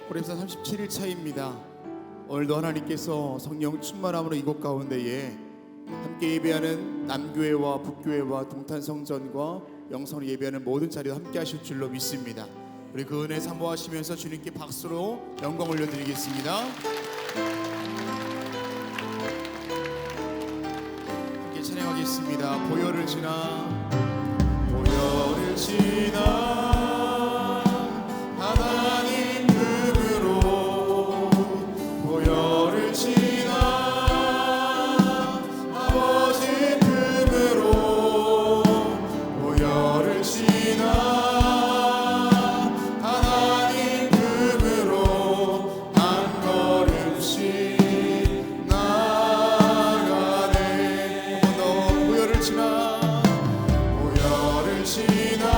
호랩산 37일 차입니다. 오늘도 하나님께서 성령 충만함으로 이곳 가운데에 함께 예배하는 남교회와 북교회와 동탄성전과 영성을 예배하는 모든 자리에 함께 하실 줄로 믿습니다. 우리 그 은혜 사모하시면서 주님께 박수로 영광 올려드리겠습니다. 함께 찬양하겠습니다. 보혈을 지나 보혈을 지나 하나님 품으로 보혈을 지나 아버지 품으로 보혈을 지나 하나님 품으로 한 걸음씩 나가네. 한 번 더 보혈을 지나 보혈을 지나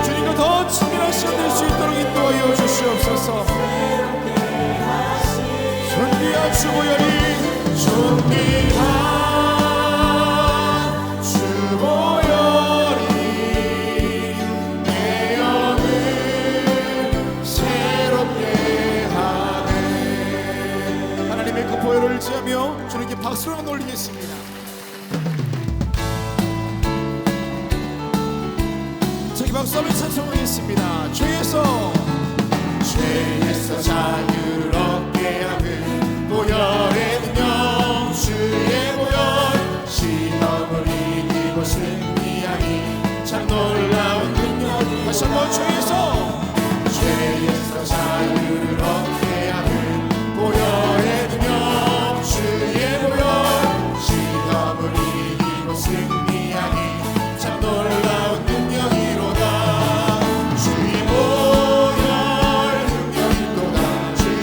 주님과 더 친밀한 시간 될 수 있도록 인도하여 주시옵소서. 존귀한 주보혈이 존귀한 주보혈이 내 영을 새롭게 하네. 하나님의 그 보혈을 의지하며 주님께 박수로 올리겠습니다. 박수로 찬송하겠습니다. 죄에서 자유를 얻게 하는 보혈의 능력, 주의 보혈 시험을 이기고 승리하니 참 놀라운 능력. 다시 한번 죄에서 자유를 얻게 하는 보혈의 능력, 주의 보혈 시험을 이기고 승리하니 참 놀라운 능력이로다. 주의 보혈 능력이로다. 주의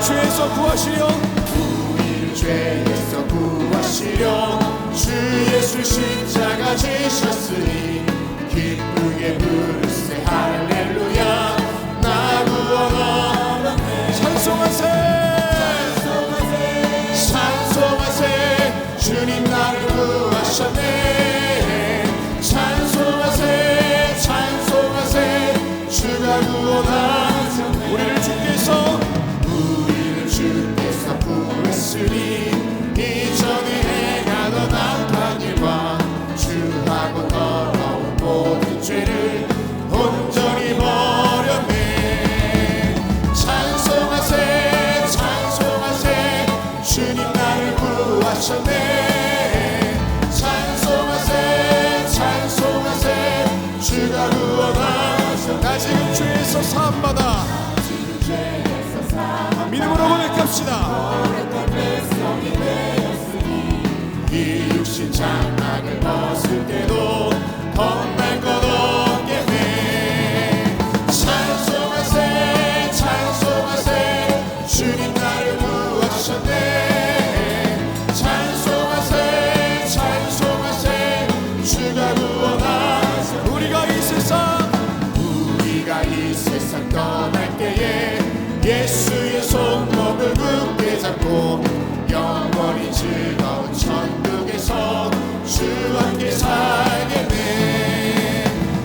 죄에서 구하시려 우리를 죄에서 구하시려 주 예수 십자가 지셨으니 기쁘게 부르세 할렐루야 나 구원하라 찬송하세 찬송하세 주님 나를 구하셨네 찬송하세 찬송하세 주가 구원하셨네 우리를 주께서 구했으니 이전에 행하던 악한 일과 주하고 더러운 모든 죄를 온전히 버렸네 찬송하세 찬송하세 주님 나를 구하셨네 찬송하세 찬송하세 주가 구원하셨네 나 지금 죄에서 사함받아 믿음으로 고백합시다 이 육신 장막을 벗을 때도 덧날 것 없겠네 찬송하세 찬송하세 주님 나를 구하셨네 찬송하세 찬송하세 주가 구원하셨네 우리가 이 세상 떠날 때에 예수의 손목을 굳게 잡고 영원히 즐거운 천국에서 주와 함께 살겠네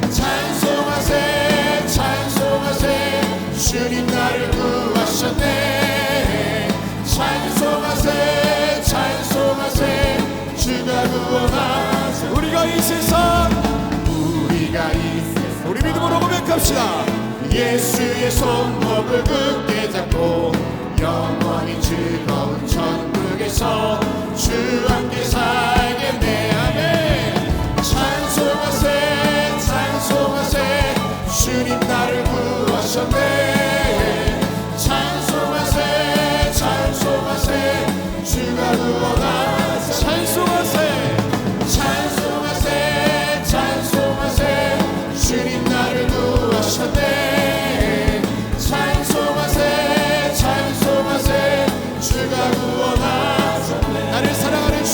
찬송하세 찬송하세 주님 나를 구하셨네 찬송하세 찬송하세 주가 구원하셨네 우리가 이 세상 우리 믿음으로 고백합시다 예수의 손목을 굳게 잡고 영원히 즐거운 천국에서 주와 함께 살겠네 아멘 찬송하세 찬송하세 주님 나를 구하셨네 찬송하세 찬송하세 주가 구원하셨네 찬송하세 찬송하세 찬송하세 주님 나를 구하셨네 찬송하세 찬송하세 주가 구원하셨네 나를 사랑하는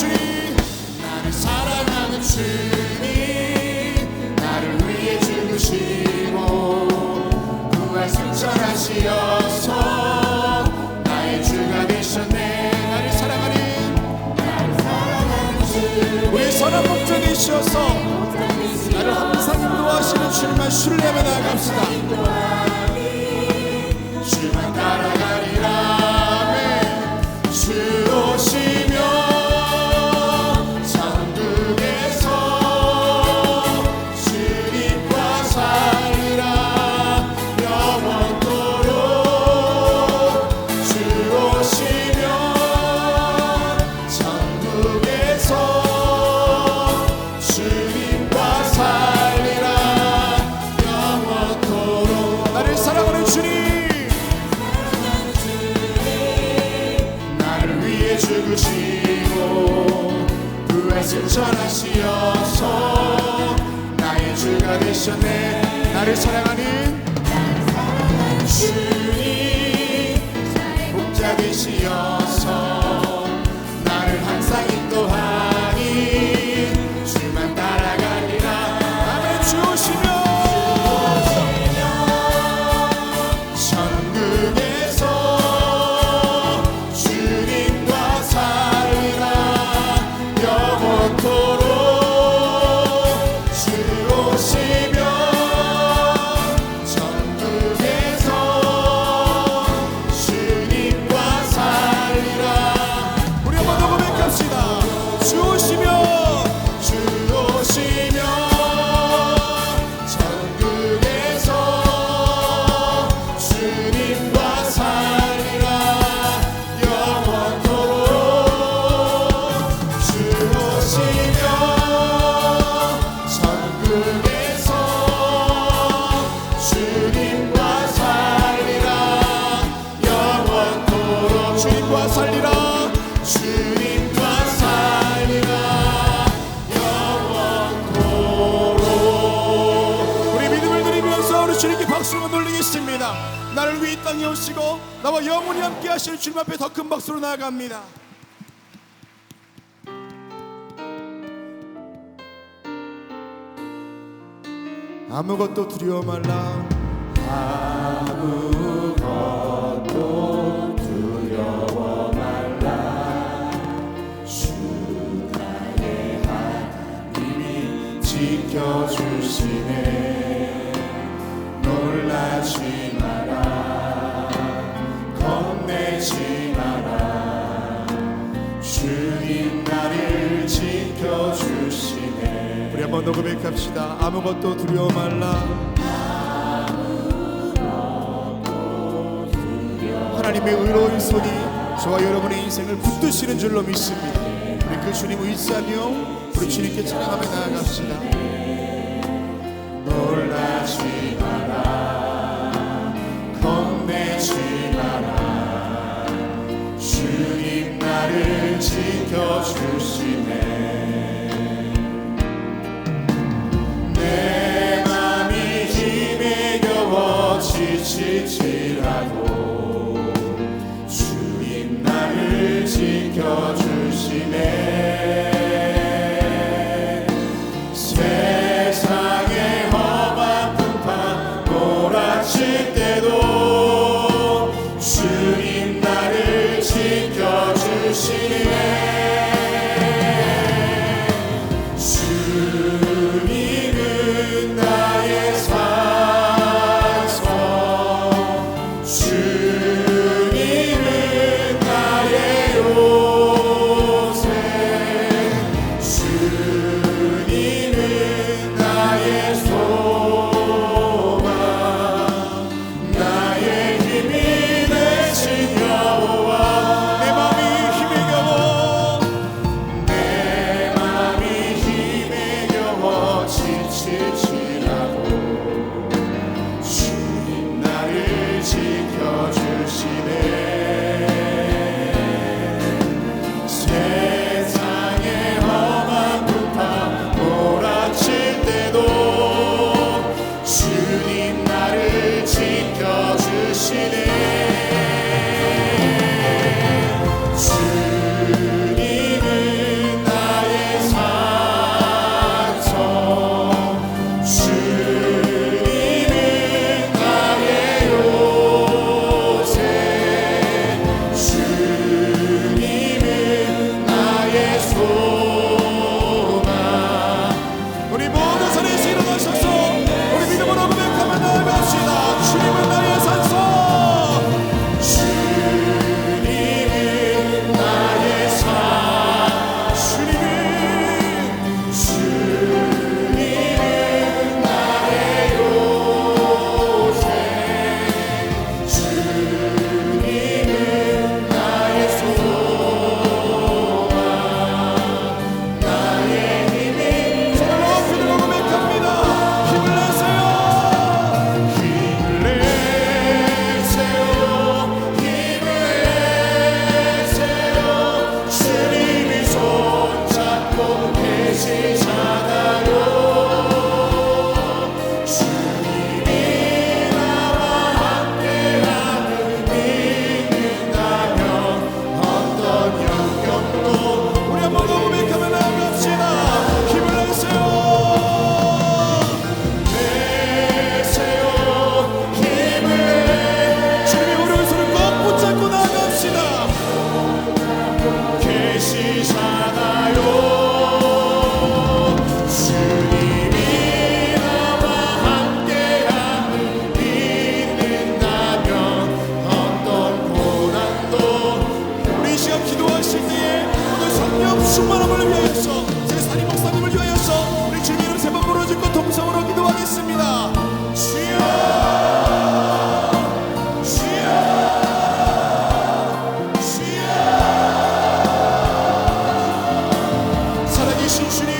주님 나를 위해 죽으시고 부활 승천하시어서 나의 주가 되셨네 나를 사랑하는 주님 우리 선한 목자 되시어서 나를 항상 인도하시는 주님만 신뢰하며 나아갑시다 주만 따라가리라 아멘 주 오시며 천국에서 주님과 살리라 영원토록 주 오시며 천국에서 주님과 살리라 영원토록 나를 사랑하는 주님 나를 위해 죽으시고 부활 승천하시어서 나의 주가 되셨네 나를 사랑하는 주님 목자 되시어서 나를 항상 인도하니 주만 따라가리라 아멘 주 오시며 천국에서 주님과 살리라 영원토록 주 오시며 나를 위해 이 땅에 오시고 나와 영원히 함께 하실 주님 앞에 더 큰 박수로 나아갑니다. 아무것도 두려워 말라. 아무것도 두려워 말라. 주 나의 하나님이 지켜주시네. 놀라지 마라. 겁내지 마라. 주님 나를 지켜주시네. 우리 한번 더 고백합시다. 아무것도 두려워 말라. 하나님의 의로운 손이 저와 여러분의 인생을 붙드시는 줄로 믿습니다. 우리 그 주님 의지하며 우리 주님께 찬양하며 나아갑시다. 놀라지 마라. 겁내지 마라. 주님 나를 지켜주시네. 내 맘이 힘에 겨워 지칠지라도 주님 나를 지켜주시네. 세상의 험한 풍파 몰아칠 때도 주님 나를 지켜주시네. 주님은 나의 산성. 주님은 나의 요새. 주님은 나의 소망. 나의 힘이 되신 여호와. 내 마음이 힘에 겨워 내 맘이 힘에 겨워 지칠지라도 주님 나를 지켜주시네. 세상의 험한 풍파 몰아칠 때도 주님 나를 지켜주시네. 주님은 나의 산성. 주님은 나의 요새. 주님은 나의 소망. 우리 모든 자리에서 일어나셔서 우리 믿음으로 고백하며 나아갑시다. 주님은 나의 산성. 주님은 나의 산. 주님은 나의 요새. 주님은 나의 소망. 나의 힘이. 손을 높이 들고 고백합니다. 힘을 내세요. 힘을 내세요. 힘을 내세요. 주님이 손잡고 계시잖아요. 주님이 나와 함께하는 믿는다면 어떤 영경도. 우리 한번 더 고백하며 나아갑시다. 힘을 내세요. 내세요. 힘을 내. 주님의 오른손을 꼭 붙잡고 나아갑시다. 계시잖아요. 주님이 나와 함께하는 믿는다면 어떤 고난도. 우리 이 시간 기도하실 때에 오늘 성령 충만함을 위하여서 제사리 목사님을 위하여서 우리 주님 이름 세 번 부르짖고 동성으로 기도하겠습니다. 주여 주여 주여. 살아계신 주님,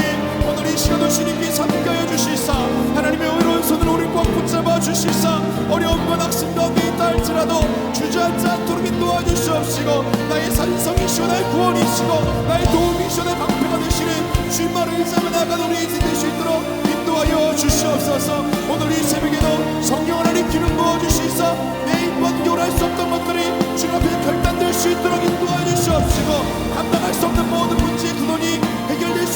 오늘 이 시간도 주님께 함께하여 주시사 하나님의 의로운 손으로 우리 꽉 붙잡아 주시사 어려움과 낙심 가운데 있다 할지라도 주저앉지 않도록 인도하 주시옵시고 나의 산성이시오 나의 구원이시고 나의 도움이시오 나의 방패가 되시는 주님만을 의지하며 나아가는 우리 인생 될 수 있도록 인도하여 주시옵소서. 오늘 이 새벽에도 성령 하나님 기름 부어주시사 내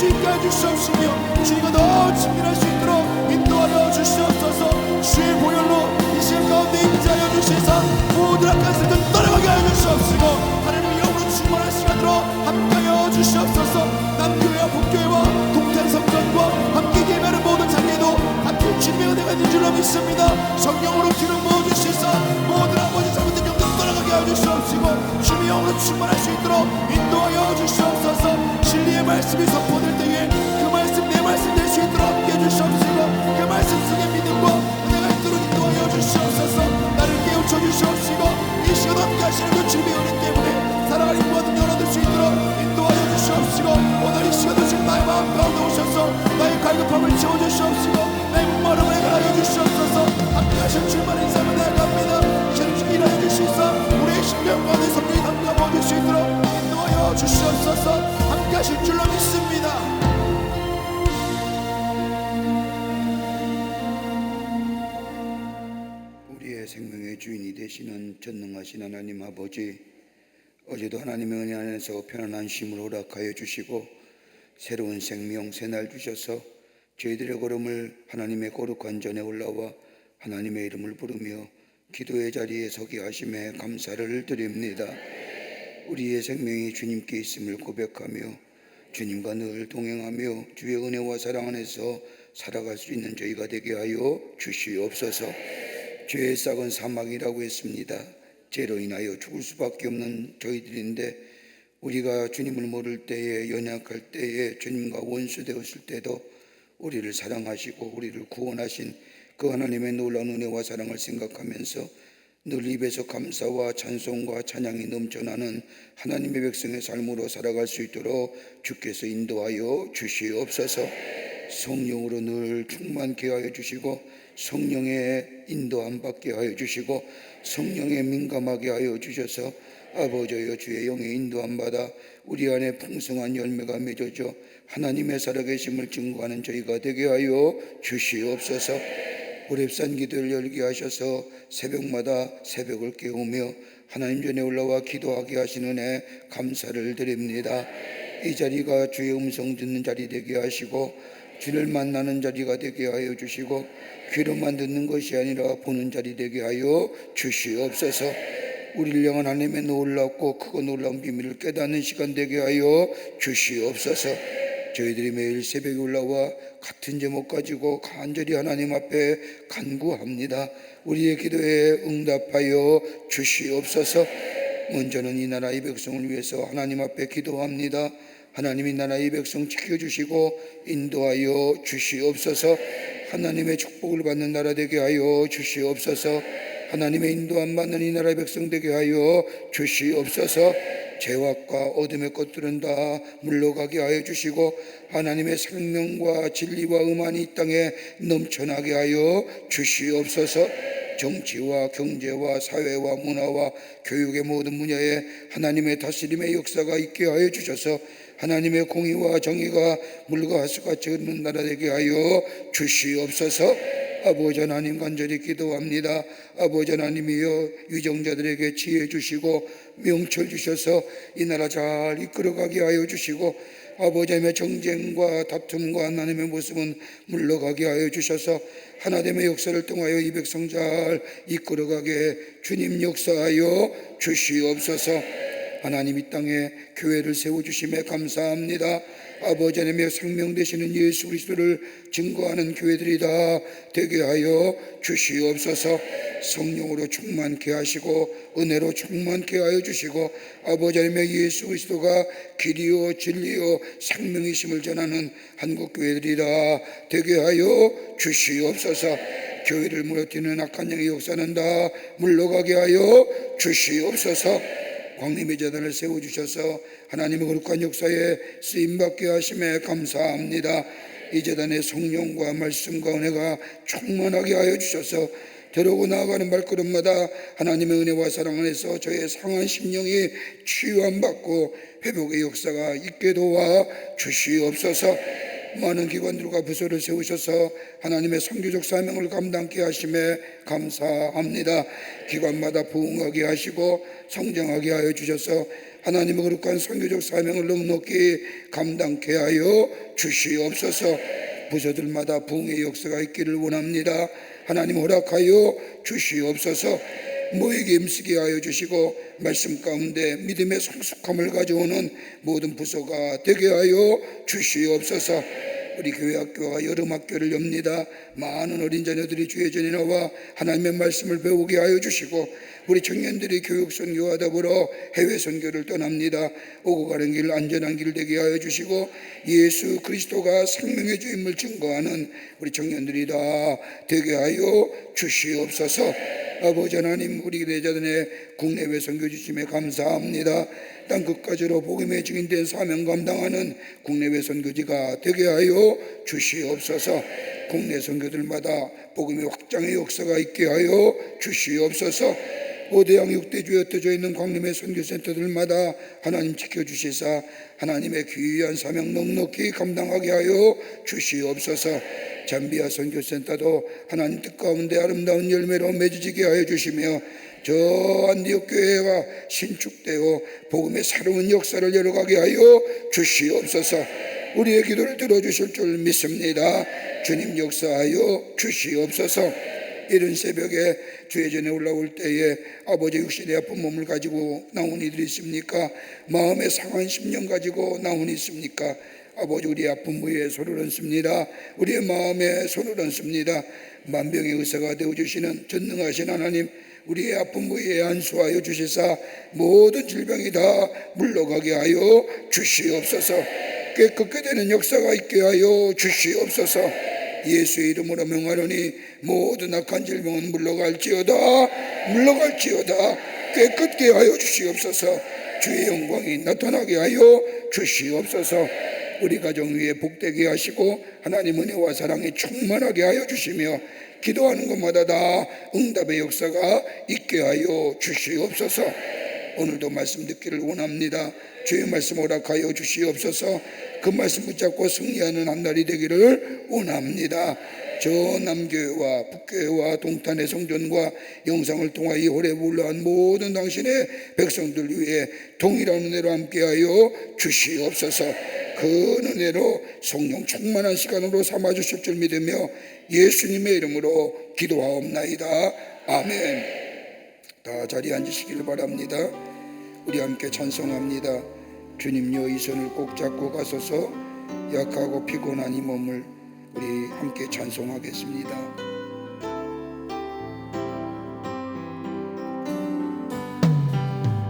수 있게 해주시옵시며 주님과 더 친밀할 수 있도록 인도하여 주시옵소서. 주의 보혈로 이 시간 가운데 임재하여 주시사 모든 악한 세력 떠나가게 하여 주시옵시고 하나님의 영으로 충만한 시간으로 함께하여 주시옵소서. 남교회와 북교회와 동탄성전과 함께 예배하는 모든 장례도 같은 주님의 은혜가 있는 줄로 믿습니다. 성령으로 기름 부어주시사 모든 아버지 잘못된 영들 떠나가게 하여 주시옵시고 주님의 영으로 충만할 수 있도록 인도하여 주시옵소서. 진리의 말씀이 선포될 때에 그 말씀 내 말씀 될 수 있도록 함께 해주시옵시고 그 말씀 속에 믿음과 은혜가 있도록 인도하여 주시옵소서. 나를 깨우쳐 주시옵시고 이 시간 함께 하시는 그 주님의 은혜 때문에 살아갈 힘과 능력을 얻을 수 있도록 인도하여 주시옵시고 오늘 이 시간도 지금 나의 마음 가운데 오셔서 나의 갈급함을 채워주시옵시고 나의 목마름을 해결하여 주시옵소서. 함께 하신 주님만의 인사를 나아갑니다. 시간 일하여 주시사 우리의 심령 가운데 성령이 담가 모을 수 있도록 인도하여 주시옵소서. 함께 하실 줄로 믿습니다. 우리의 생명의 주인이 되시는 전능하신 하나님 아버지, 어제도 하나님의 은혜 안에서 편안한 쉼을 허락하여 주시고 새로운 생명 새날 주셔서 저희들의 걸음을 하나님의 거룩한 전에 올라와 하나님의 이름을 부르며 기도의 자리에 서게 하심에 감사를 드립니다. 우리의 생명이 주님께 있음을 고백하며 주님과 늘 동행하며 주의 은혜와 사랑 안에서 살아갈 수 있는 저희가 되게 하여 주시옵소서. 죄의 싹은 사망이라고 했습니다. 죄로 인하여 죽을 수밖에 없는 저희들인데 우리가 주님을 모를 때에, 연약할 때에, 주님과 원수 되었을 때도 우리를 사랑하시고 우리를 구원하신 그 하나님의 놀라운 은혜와 사랑을 생각하면서 늘 입에서 감사와 찬송과 찬양이 넘쳐나는 하나님의 백성의 삶으로 살아갈 수 있도록 주께서 인도하여 주시옵소서. 성령으로 늘 충만케 하여 주시고 성령의 인도함 받게 하여 주시고 성령에 민감하게 하여 주셔서 아버지여 주의 영의 인도함 받아 우리 안에 풍성한 열매가 맺어져 하나님의 살아계심을 증거하는 저희가 되게 하여 주시옵소서. 호렙산 기도를 열게 하셔서 새벽마다 새벽을 깨우며 하나님 전에 올라와 기도하게 하시는 은혜 감사를 드립니다. 이 자리가 주의 음성 듣는 자리 되게 하시고 주를 만나는 자리가 되게 하여 주시고 귀로만 듣는 것이 아니라 보는 자리 되게 하여 주시옵소서. 우리를 향한 하나님의 놀랍고 크고 놀라운 비밀을 깨닫는 시간 되게 하여 주시옵소서. 저희들이 매일 새벽에 올라와 같은 제목 가지고 간절히 하나님 앞에 간구합니다. 우리의 기도에 응답하여 주시옵소서. 먼저는 이 나라 이 백성을 위해서 하나님 앞에 기도합니다. 하나님 이 나라 이 백성 지켜주시고 인도하여 주시옵소서. 하나님의 축복을 받는 나라 되게 하여 주시옵소서. 하나님의 인도함 받는 이 나라의 백성 되게 하여 주시옵소서. 죄악과 어둠의 것들은 다 물러가게 하여 주시고 하나님의 생명과 진리와 음안이 이 땅에 넘쳐나게 하여 주시옵소서. 정치와 경제와 사회와 문화와 교육의 모든 분야에 하나님의 다스림의 역사가 있게 하여 주셔서 하나님의 공의와 정의가 물과 하수같이 흐르는 나라 되게 하여 주시옵소서. 아버지 하나님 간절히 기도합니다. 아버지 하나님이여 위정자들에게 지혜 주시고 명철 주셔서 이 나라 잘 이끌어가게 하여 주시고 아버지 하나님의 정쟁과 다툼과 하나님의 모습은 물러가게 하여 주셔서 하나님의 역사를 통하여 이 백성 잘 이끌어가게 주님 역사하여 주시옵소서. 하나님 이 땅에 교회를 세워주심에 감사합니다. 아버지 하나님의 생명 되시는 예수 그리스도를 증거하는 교회들이 다 되게 하여 주시옵소서. 성령으로 충만케 하시고 은혜로 충만케 하여 주시고 아버지 하나님의 예수 그리스도가 길이요 진리요 생명이심을 전하는 한국 교회들이 다 되게 하여 주시옵소서. 교회를 무너뜨리는 악한 영의 역사는 다 물러가게 하여 주시옵소서. 광림의 재단을 세워주셔서 하나님의 거룩한 역사에 쓰임받게 하심에 감사합니다. 이 재단의 성령과 말씀과 은혜가 충만하게 하여 주셔서 데려오고 나아가는 발걸음마다 하나님의 은혜와 사랑 안에서 저의 상한 심령이 치유함 받고 회복의 역사가 있게 도와 주시옵소서. 많은 기관들과 부서를 세우셔서 하나님의 선교적 사명을 감당케 하심에 감사합니다. 기관마다 부흥하게 하시고 성장하게 하여 주셔서 하나님의 거룩한 선교적 사명을 넉넉히 감당케 하여 주시옵소서. 부서들마다 부흥의 역사가 있기를 원합니다. 하나님 허락하여 주시옵소서. 모이게 힘쓰게 하여 주시고 말씀 가운데 믿음의 성숙함을 가져오는 모든 부서가 되게 하여 주시옵소서. 우리 교회 학교와 여름 학교를 엽니다. 많은 어린 자녀들이 주의 전에 나와 하나님의 말씀을 배우게 하여 주시고 우리 청년들이 교육 선교와 더불어 해외 선교를 떠납니다. 오고 가는 길 안전한 길 되게 하여 주시고 예수 그리스도가 생명의 주임을 증거하는 우리 청년들이 다 되게 하여 주시옵소서. 아버지 하나님, 우리 내자들의 국내외 선교 주심에 감사합니다. 땅 끝까지로 복음의 증인된 사명 감당하는 국내외 선교지가 되게 하여 주시옵소서. 국내 선교들마다 복음의 확장의 역사가 있게 하여 주시옵소서. 5대양 6대주에 흩어져 있는 광림의 선교센터들마다 하나님 지켜주시사 하나님의 귀한 사명 넉넉히 감당하게 하여 주시옵소서. 잠비아 선교센터도 하나님 뜻 가운데 아름다운 열매로 맺어지게 하여 주시며 저 안디옥 교회와 신축되어 복음의 새로운 역사를 열어가게 하여 주시옵소서. 우리의 기도를 들어주실 줄 믿습니다. 주님 역사하여 주시옵소서. 이른 새벽에 주의 전에 올라올 때에 아버지 육신의 아픈 몸을 가지고 나온 이들이 있습니까? 마음의 상한 심령 가지고 나온 이 있습니까? 아버지, 우리의 아픈 부위에 손을 얹습니다. 우리의 마음에 손을 얹습니다. 만병의 의사가 되어주시는 전능하신 하나님, 우리의 아픈 부위에 안수하여 주시사 모든 질병이 다 물러가게 하여 주시옵소서. 깨끗게 되는 역사가 있게 하여 주시옵소서. 예수의 이름으로 명하노니 모든 악한 질병은 물러갈지어다, 물러갈지어다. 깨끗게 하여 주시옵소서. 주의 영광이 나타나게 하여 주시옵소서. 우리 가정 위에 복되게 하시고 하나님 은혜와 사랑이 충만하게 하여 주시며 기도하는 것마다 다 응답의 역사가 있게 하여 주시옵소서. 오늘도 말씀 듣기를 원합니다. 주의 말씀 허락하여 주시옵소서. 그 말씀 붙잡고 승리하는 한 날이 되기를 원합니다. 저 남교회와 북교회와 동탄의 성전과 영상을 통하여 호렙에 올라간 모든 당신의 백성들 위해 동일한 은혜로 함께하여 주시옵소서. 그 은혜로 성령 충만한 시간으로 삼아주실 줄 믿으며 예수님의 이름으로 기도하옵나이다. 아멘. 다 자리에 앉으시기를 바랍니다. 우리 함께 찬송합니다. 주님여 이 손을 꼭 잡고 가소서. 약하고 피곤한 이 몸을 우리 함께 찬송하겠습니다.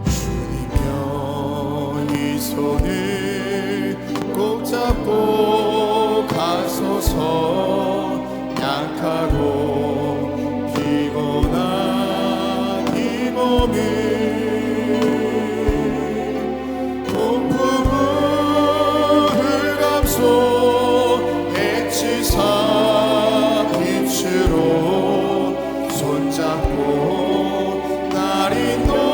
주님여 이 손을 꼭 잡고 가소서. 약하고 피곤한 이 몸을 손잡고 날 인도하소서.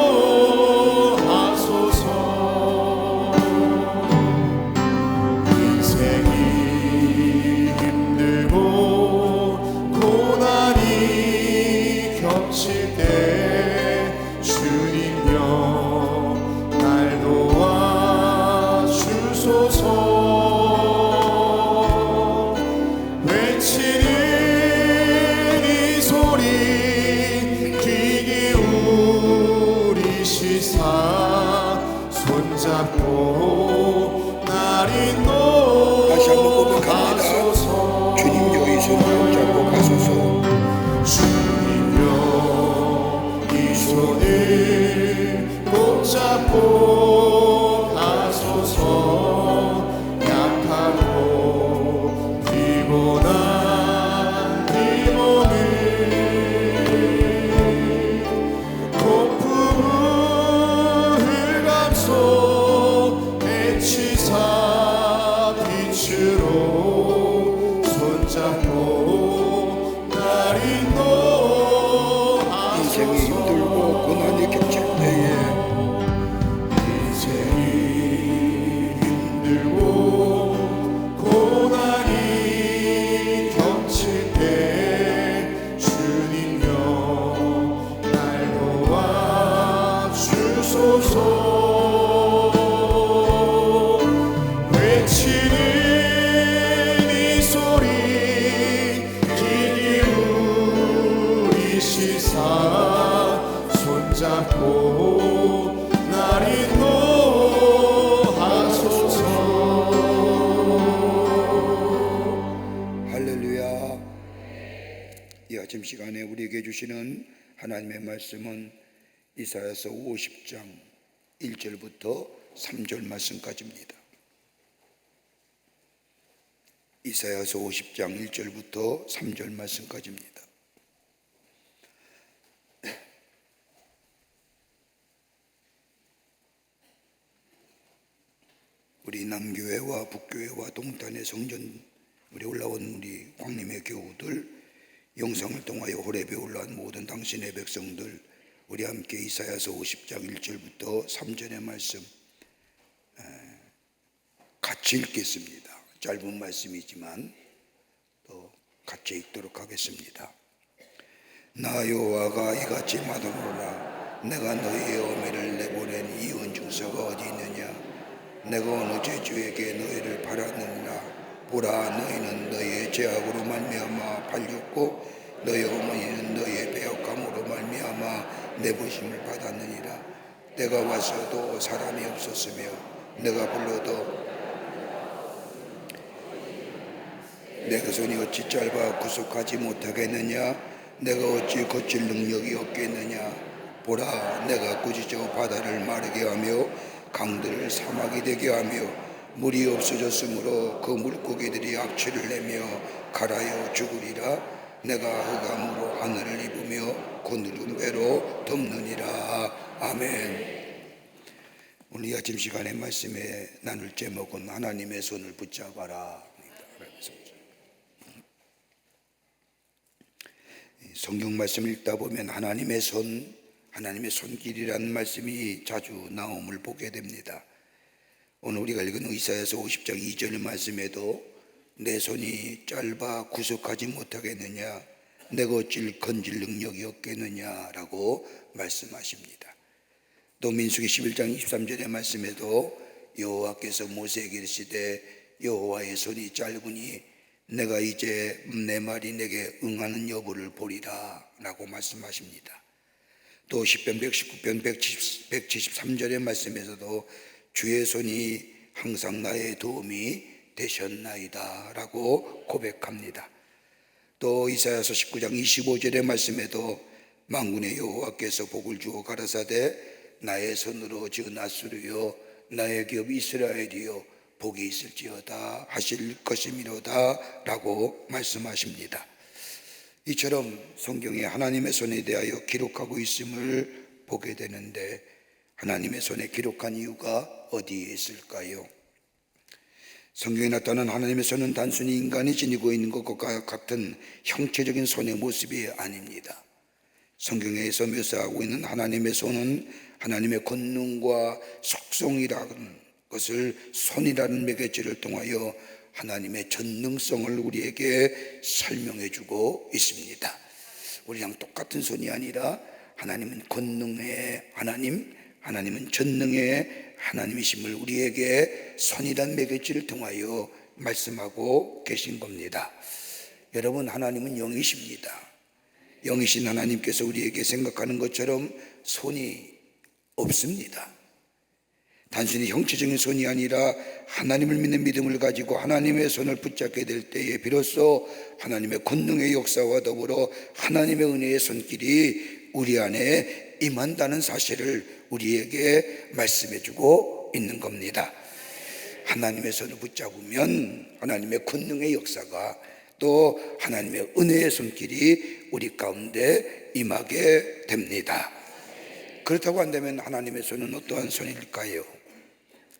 다시 한번 고백합니다. 주님여 이 손을 꼭 잡고 가소서. 주님여 이 손을 꼭 잡고 가소서. 약하고 피곤한 이 몸을 인생이 힘들고 고난이 겹칠 때에 인생이 힘들고 고난이 하소서. 외치는 이 소리 귀 기울이시사 손잡고 날 인도하소서. 할렐루야. 이 아침 시간에 우리에게 주시는 하나님의 말씀은 이사야서 50장 1절부터 3절 말씀까지입니다. 이사야서 50장 1절부터 3절 말씀까지입니다. 우리 남교회와 북교회와 동탄의 성전, 우리 올라온 우리 광림의 교우들, 영상을 통하여 호렙에 올라온 모든 당신의 백성들, 우리 함께 이사야서 50장 1절부터 3절의 말씀 같이 읽겠습니다. 짧은 말씀이지만 또 같이 읽도록 하겠습니다. 나 여호와가 이같이 말하노라. 내가 너희의 어미를 내보낸 이 은중서가 어디 있느냐? 내가 어느 죄주에게 너희를 팔았느니라. 보라, 너희는 너희의 죄악으로 말미암아 팔렸고 너희 어머니는 너희의 배역함으로 말미암아 내보심을 받았느니라. 내가 와서도 사람이 없었으며 내가 불러도 내 손이 어찌 짧아 구속하지 못하겠느냐? 내가 어찌 거칠 능력이 없겠느냐? 보라, 내가 꾸짖어 바다를 마르게 하며 강들을 사막이 되게 하며 물이 없어졌으므로 그 물고기들이 악취를 내며 갈아여 죽으리라. 내가 흑암으로 하늘을 입으며 고누른 배로 덮느니라. 아멘. 오늘 이 아침 시간의 말씀에 나눌 제목은 하나님의 손을 붙잡아라. 성경 말씀을 읽다 보면 하나님의 손길이라는 말씀이 자주 나옴을 보게 됩니다. 오늘 우리가 읽은 이사야서 50장 2절 말씀에도 내 손이 짧아 구속하지 못하겠느냐? 내가 어찌 건질 능력이 없겠느냐라고 말씀하십니다. 또 민수기 11장 23절의 말씀에도 여호와께서 모세에게 이르시되 여호와의 손이 짧으니 내가 이제 내 말이 내게 응하는 여부를 보리라 라고 말씀하십니다. 또 시편 119편 173절의 말씀에서도 주의 손이 항상 나의 도움이 되셨나이다 라고 고백합니다. 또 이사야서 19장 25절의 말씀에도 만군의 여호와께서 복을 주어 가라사대 나의 손으로 지은 아수르여 나의 기업 이스라엘이여 복이 있을지어다 하실 것이미로다 라고 말씀하십니다. 이처럼 성경에 하나님의 손에 대하여 기록하고 있음을 보게 되는데 하나님의 손에 기록한 이유가 어디에 있을까요? 성경에 나타난 하나님의 손은 단순히 인간이 지니고 있는 것과 같은 형체적인 손의 모습이 아닙니다. 성경에서 묘사하고 있는 하나님의 손은 하나님의 권능과 속성이라는 것을 손이라는 매개체를 통하여 하나님의 전능성을 우리에게 설명해 주고 있습니다. 우리랑 똑같은 손이 아니라 하나님은 권능의 하나님, 하나님은 전능의 하나님이심을 우리에게 손이란 매개체를 통하여 말씀하고 계신 겁니다. 여러분, 하나님은 영이십니다. 영이신 하나님께서 우리에게 생각하는 것처럼 손이 없습니다. 단순히 형체적인 손이 아니라 하나님을 믿는 믿음을 가지고 하나님의 손을 붙잡게 될 때에 비로소 하나님의 권능의 역사와 더불어 하나님의 은혜의 손길이 우리 안에 임한다는 사실을 우리에게 말씀해 주고 있는 겁니다. 하나님의 손을 붙잡으면 하나님의 권능의 역사가 또 하나님의 은혜의 손길이 우리 가운데 임하게 됩니다. 그렇다고 한다면 하나님의 손은 어떠한 손일까요?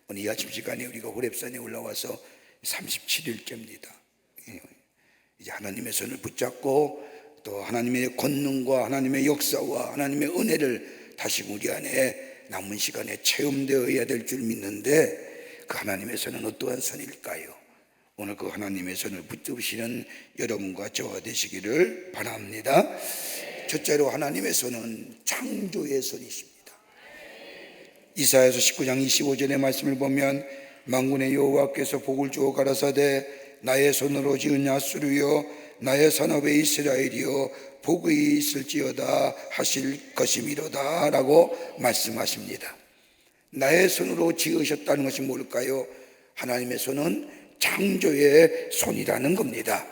오늘 이 아침 시간에 우리가 호렙산에 올라와서 37일째입니다. 이제 하나님의 손을 붙잡고 또 하나님의 권능과 하나님의 역사와 하나님의 은혜를 다시 우리 안에 남은 시간에 체험되어야 될 줄 믿는데 그 하나님의 손은 어떠한 손일까요? 오늘 그 하나님의 손을 붙잡으시는 여러분과 저와 되시기를 바랍니다. 첫째로 하나님의 손은 창조의 손이십니다. 이사야서 19장 25절의 말씀을 보면 만군의 여호와께서 복을 주어 가라사대 나의 손으로 지은 야수르여 나의 산업의 이스라엘이여 복이 있을지어다 하실 것이미로다 라고 말씀하십니다. 나의 손으로 지으셨다는 것이 뭘까요? 하나님의 손은 창조의 손이라는 겁니다.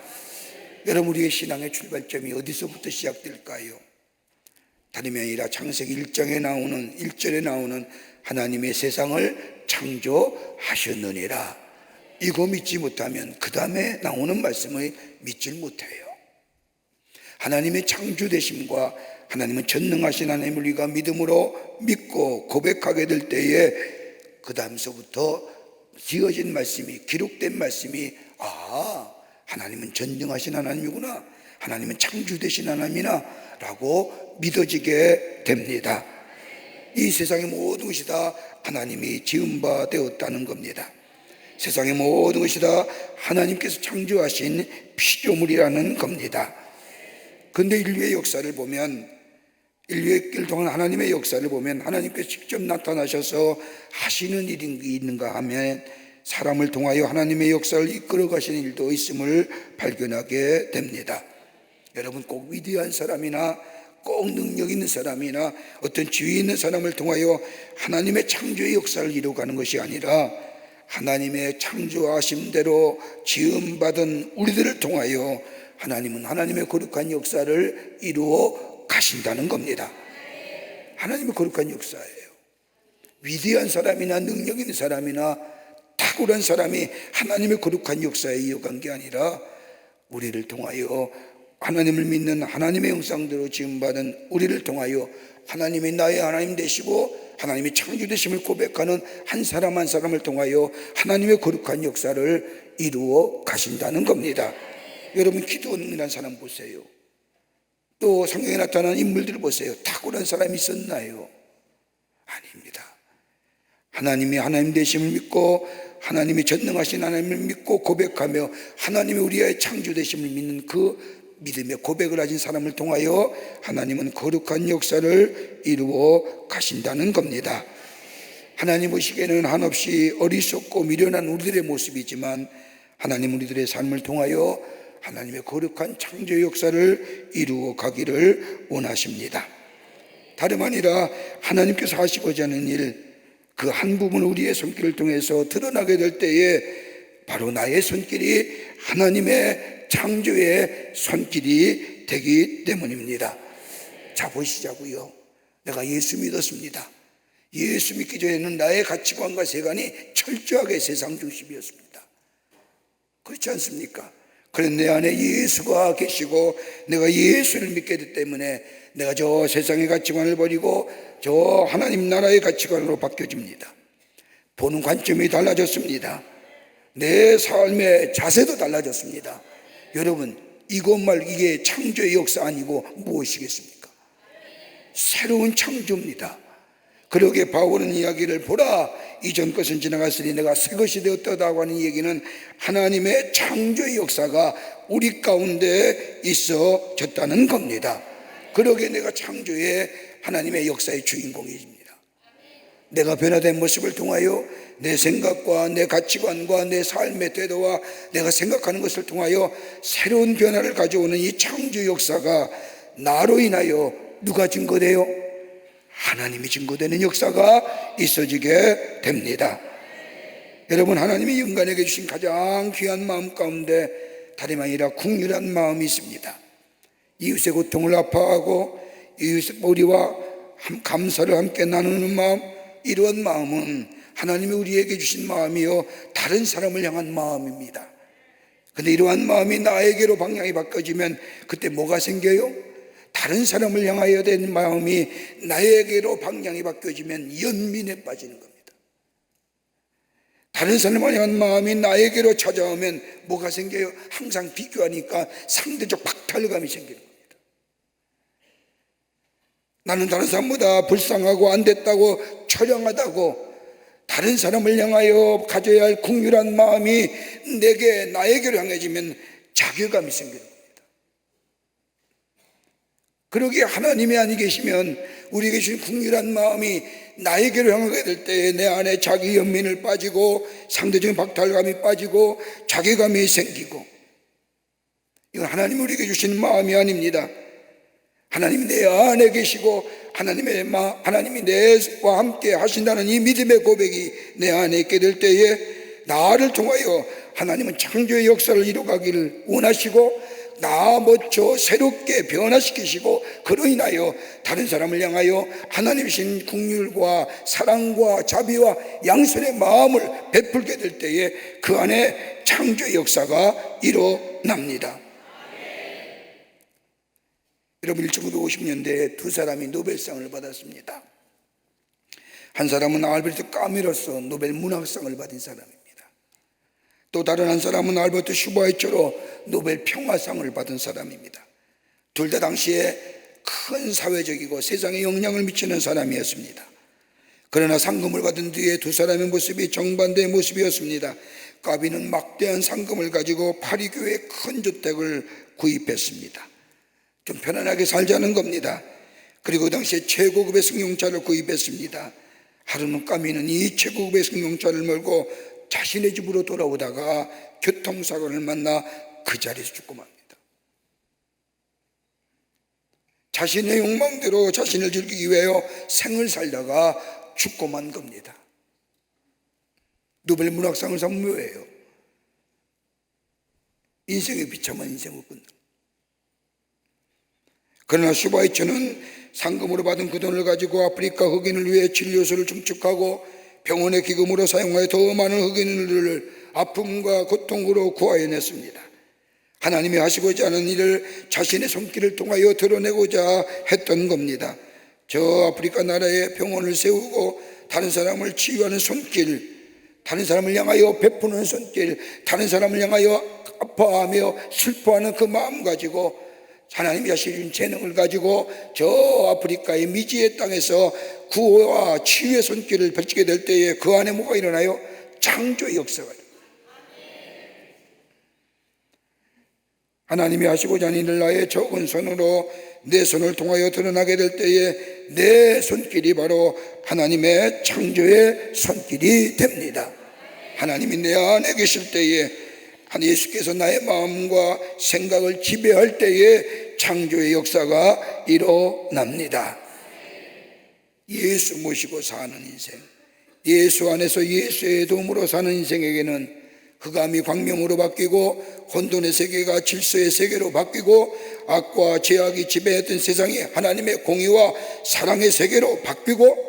여러분, 우리의 신앙의 출발점이 어디서부터 시작될까요? 다름이 아니라 창세기 1절에 나오는 하나님의 세상을 창조하셨느니라. 이거 믿지 못하면 그 다음에 나오는 말씀을 믿질 못해요. 하나님의 창조되심과 하나님은 전능하신 하나님을 우리가 믿음으로 믿고 고백하게 될 때에 그 다음서부터 지어진 말씀이, 기록된 말씀이, 하나님은 전능하신 하나님이구나, 하나님은 창조되신 하나님이나 라고 믿어지게 됩니다. 이 세상의 모든 것이 다 하나님이 지은 바 되었다는 겁니다. 세상의 모든 것이 다 하나님께서 창조하신 피조물이라는 겁니다. 그런데 인류의 역사를 보면, 인류의 길 동안 하나님의 역사를 보면 하나님께서 직접 나타나셔서 하시는 일이 있는가 하면 사람을 통하여 하나님의 역사를 이끌어 가시는 일도 있음을 발견하게 됩니다. 여러분, 꼭 위대한 사람이나 꼭 능력 있는 사람이나 어떤 지위 있는 사람을 통하여 하나님의 창조의 역사를 이루어가는 것이 아니라 하나님의 창조하심대로 지음받은 우리들을 통하여 하나님은 하나님의 거룩한 역사를 이루어 가신다는 겁니다. 하나님의 거룩한 역사예요. 위대한 사람이나 능력 있는 사람이나 탁월한 사람이 하나님의 거룩한 역사에 이어간 게 아니라 우리를 통하여 하나님을 믿는 하나님의 형상대로 지음받은 우리를 통하여 하나님이 나의 하나님 되시고 하나님이 창조되심을 고백하는 한 사람 한 사람을 통하여 하나님의 거룩한 역사를 이루어 가신다는 겁니다. 여러분, 기도원이라는 사람 보세요. 또 성경에 나타난 인물들을 보세요. 탁월한 사람이 있었나요? 아닙니다. 하나님이 하나님 되심을 믿고 하나님이 전능하신 하나님을 믿고 고백하며 하나님이 우리의 창조되심을 믿는 그 믿음의 고백을 가진 사람을 통하여 하나님은 거룩한 역사를 이루어 가신다는 겁니다. 하나님 보시기에는 한없이 어리석고 미련한 우리들의 모습이지만 하나님 우리들의 삶을 통하여 하나님의 거룩한 창조 역사를 이루어 가기를 원하십니다. 다름 아니라 하나님께서 하시고자 하는 일, 그 한 부분 우리의 손길을 통해서 드러나게 될 때에 바로 나의 손길이 하나님의 창조의 손길이 되기 때문입니다. 자, 보시자고요. 내가 예수 믿었습니다. 예수 믿기 전에는 나의 가치관과 세관이 철저하게 세상 중심이었습니다. 그렇지 않습니까? 그런데 내 안에 예수가 계시고 내가 예수를 믿게 됐기 때문에 내가 저 세상의 가치관을 버리고 저 하나님 나라의 가치관으로 바뀌어집니다. 보는 관점이 달라졌습니다. 내 삶의 자세도 달라졌습니다. 여러분, 이게 창조의 역사 아니고 무엇이겠습니까? 새로운 창조입니다. 그러기에 바울은 이야기를 보라, 이전 것은 지나갔으니 내가 새 것이 되었다고 하는 얘기는 하나님의 창조의 역사가 우리 가운데 있어졌다는 겁니다. 그러기에 내가 창조의 하나님의 역사의 주인공입니다. 내가 변화된 모습을 통하여 내 생각과 내 가치관과 내 삶의 태도와 내가 생각하는 것을 통하여 새로운 변화를 가져오는 이 창조 역사가 나로 인하여 누가 증거돼요? 하나님이 증거되는 역사가 있어지게 됩니다. 여러분, 하나님이 인간에게 주신 가장 귀한 마음 가운데 다름 아니라 긍휼한 마음이 있습니다. 이웃의 고통을 아파하고 이웃의 머리와 감사를 함께 나누는 마음, 이러한 마음은 하나님이 우리에게 주신 마음이요 다른 사람을 향한 마음입니다. 그런데 이러한 마음이 나에게로 방향이 바꿔지면 그때 뭐가 생겨요? 다른 사람을 향하여 된 마음이 나에게로 방향이 바뀌어지면 연민에 빠지는 겁니다. 다른 사람을 향한 마음이 나에게로 찾아오면 뭐가 생겨요? 항상 비교하니까 상대적 박탈감이 생기는 겁니다. 나는 다른 사람보다 불쌍하고 안 됐다고 처량하다고 다른 사람을 향하여 가져야 할 긍휼한 마음이 나에게로 향해지면 자괴감이 생기는 겁니다. 그러기에 하나님이 아니 계시면 우리에게 주신 국률한 마음이 나에게로 향하게 될 때에 내 안에 자기 연민을 빠지고 상대적인 박탈감이 빠지고 자괴감이 생기고, 이건 하나님이 우리에게 주신 마음이 아닙니다. 하나님이 내 안에 계시고 하나님이 내와 함께 하신다는 이 믿음의 고백이 내 안에 있게 될 때에 나를 통하여 하나님은 창조의 역사를 이루가기를 원하시고 나 먼저 새롭게 변화시키시고, 그로 인하여 다른 사람을 향하여 하나님이신 긍휼과 사랑과 자비와 양선의 마음을 베풀게 될 때에 그 안에 창조의 역사가 일어납니다. 여러분, 1950년대에 두 사람이 노벨상을 받았습니다. 한 사람은 알베르트 까미로서 노벨 문학상을 받은 사람입니다. 또 다른 한 사람은 알버트 슈바이처로 노벨 평화상을 받은 사람입니다. 둘 다 당시에 큰 사회적이고 세상에 영향을 미치는 사람이었습니다. 그러나 상금을 받은 뒤에 두 사람의 모습이 정반대의 모습이었습니다. 까비는 막대한 상금을 가지고 파리교회에 큰 주택을 구입했습니다. 좀 편안하게 살자는 겁니다. 그리고 그 당시에 최고급의 승용차를 구입했습니다. 하루는 까미는 이 최고급의 승용차를 몰고 자신의 집으로 돌아오다가 교통사고를 만나 그 자리에서 죽고 맙니다. 자신의 욕망대로 자신을 즐기기 위하여 생을 살다가 죽고 만 겁니다. 노벨 문학상을 산 묘예요. 인생의 비참한 인생을 끝나. 그러나 슈바이처는 상금으로 받은 그 돈을 가지고 아프리카 흑인을 위해 진료소를 증축하고 병원의 기금으로 사용하여 더 많은 흑인들을 아픔과 고통으로 구하여냈습니다. 하나님이 하시고자 하는 일을 자신의 손길을 통하여 드러내고자 했던 겁니다. 저 아프리카 나라에 병원을 세우고 다른 사람을 치유하는 손길, 다른 사람을 향하여 베푸는 손길, 다른 사람을 향하여 아파하며 슬퍼하는 그 마음 가지고 하나님이 하신 재능을 가지고 저 아프리카의 미지의 땅에서 구호와 치유의 손길을 펼치게 될 때에 그 안에 뭐가 일어나요? 창조의 역사가 일어나요. 하나님이 하시고자 하는 일을 나의 적은 손으로 내 손을 통하여 드러나게 될 때에 내 손길이 바로 하나님의 창조의 손길이 됩니다. 하나님이 내 안에 계실 때에, 예수께서 나의 마음과 생각을 지배할 때에 창조의 역사가 일어납니다. 예수 모시고 사는 인생, 예수 안에서 예수의 도움으로 사는 인생에게는 흑암이 광명으로 바뀌고 혼돈의 세계가 질서의 세계로 바뀌고 악과 죄악이 지배했던 세상이 하나님의 공의와 사랑의 세계로 바뀌고,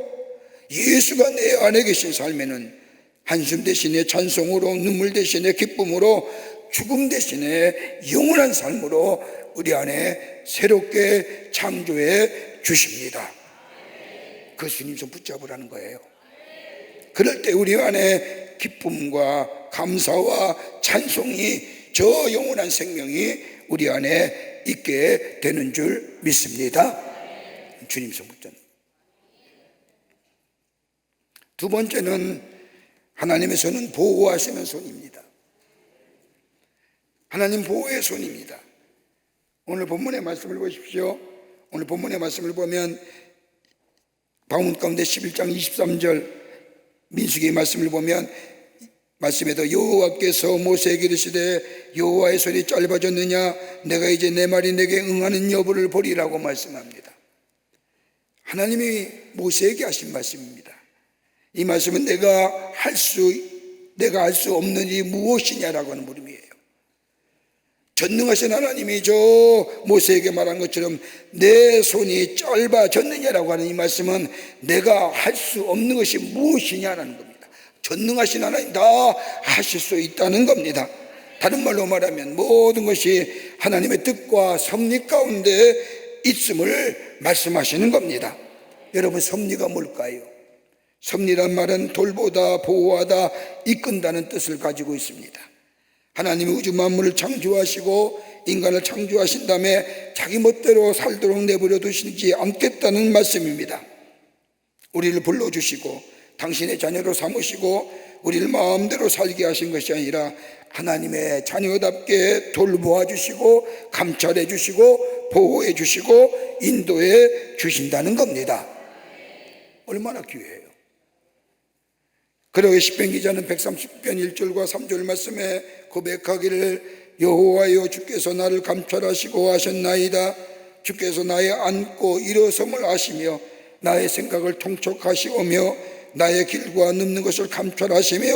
예수가 내 안에 계신 삶에는 한숨 대신에 찬송으로, 눈물 대신에 기쁨으로, 죽음 대신에 영원한 삶으로 우리 안에 새롭게 창조해 주십니다. 그 주님 손 붙잡으라는 거예요. 그럴 때 우리 안에 기쁨과 감사와 찬송이, 저 영원한 생명이 우리 안에 있게 되는 줄 믿습니다. 주님 손 붙잡는. 두 번째는 하나님의 손은 보호하시는 손입니다. 하나님 보호의 손입니다. 오늘 본문의 말씀을 보십시오. 오늘 본문의 말씀을 보면 방언 가운데 11장 23절 민수기의 말씀을 보면, 말씀에도 여호와께서 모세에게 이르시되 여호와의 손이 짧아졌느냐, 내가 이제 내 말이 내게 응하는 여부를 보리라고 말씀합니다. 하나님이 모세에게 하신 말씀입니다. 이 말씀은 내가 할 수 없는 일이 무엇이냐라고 하는 물음이에요. 전능하신 하나님이 저 모세에게 말한 것처럼 내 손이 짧아졌느냐라고 하는 이 말씀은 내가 할 수 없는 것이 무엇이냐라는 겁니다. 전능하신 하나님 다 하실 수 있다는 겁니다. 다른 말로 말하면 모든 것이 하나님의 뜻과 섭리 가운데 있음을 말씀하시는 겁니다. 여러분, 섭리가 뭘까요? 섭리란 말은 돌보다, 보호하다, 이끈다는 뜻을 가지고 있습니다. 하나님이 우주 만물을 창조하시고 인간을 창조하신 다음에 자기 멋대로 살도록 내버려 두시지 않겠다는 말씀입니다. 우리를 불러주시고 당신의 자녀로 삼으시고 우리를 마음대로 살게 하신 것이 아니라 하나님의 자녀답게 돌보아 주시고 감찰해 주시고 보호해 주시고 인도해 주신다는 겁니다. 얼마나 귀해요. 그러게 시편 기자는 130편 1절과 3절 말씀에 고백하기를 여호와여 주께서 나를 감찰하시고 하셨나이다. 주께서 나의 앉고 일어섬을 아시며 나의 생각을 통촉하시오며 나의 길과 눕는 것을 감찰하시며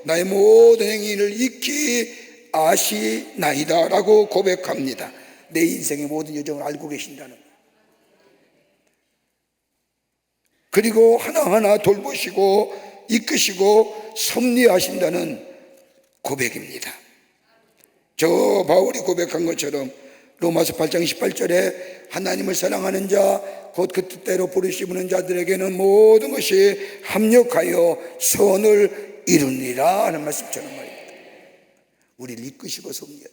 나의 모든 행위를 익히 아시나이다 라고 고백합니다. 내 인생의 모든 여정을 알고 계신다는 거예요. 그리고 하나하나 돌보시고 이끄시고 섭리하신다는 고백입니다. 저 바울이 고백한 것처럼 로마서 8장 18절에 하나님을 사랑하는 자 곧 그 뜻대로 부르시는 자들에게는 모든 것이 합력하여 선을 이루니라 하는 말씀처럼 말입니다. 우리를 이끄시고 섭리해.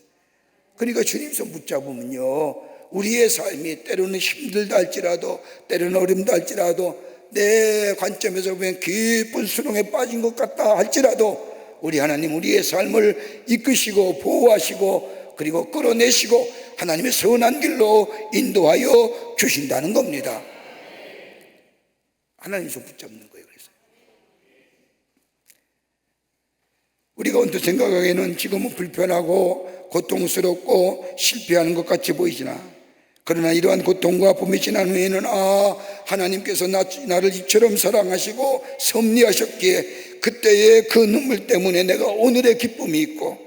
그러니까 주님 손 붙잡으면요, 우리의 삶이 때로는 힘들다 할지라도 때로는 어렵다 할지라도 내 관점에서 보면 깊은 수렁에 빠진 것 같다 할지라도 우리 하나님 우리의 삶을 이끄시고 보호하시고 그리고 끌어내시고 하나님의 선한 길로 인도하여 주신다는 겁니다. 하나님 손 붙잡는 거예요. 그래서 우리가 언뜻 생각하기에는 지금은 불편하고 고통스럽고 실패하는 것 같이 보이지나 그러나 이러한 고통과 봄이 지난 후에는 하나님께서 나를 이처럼 사랑하시고 섭리하셨기에 그때의 그 눈물 때문에 내가 오늘의 기쁨이 있고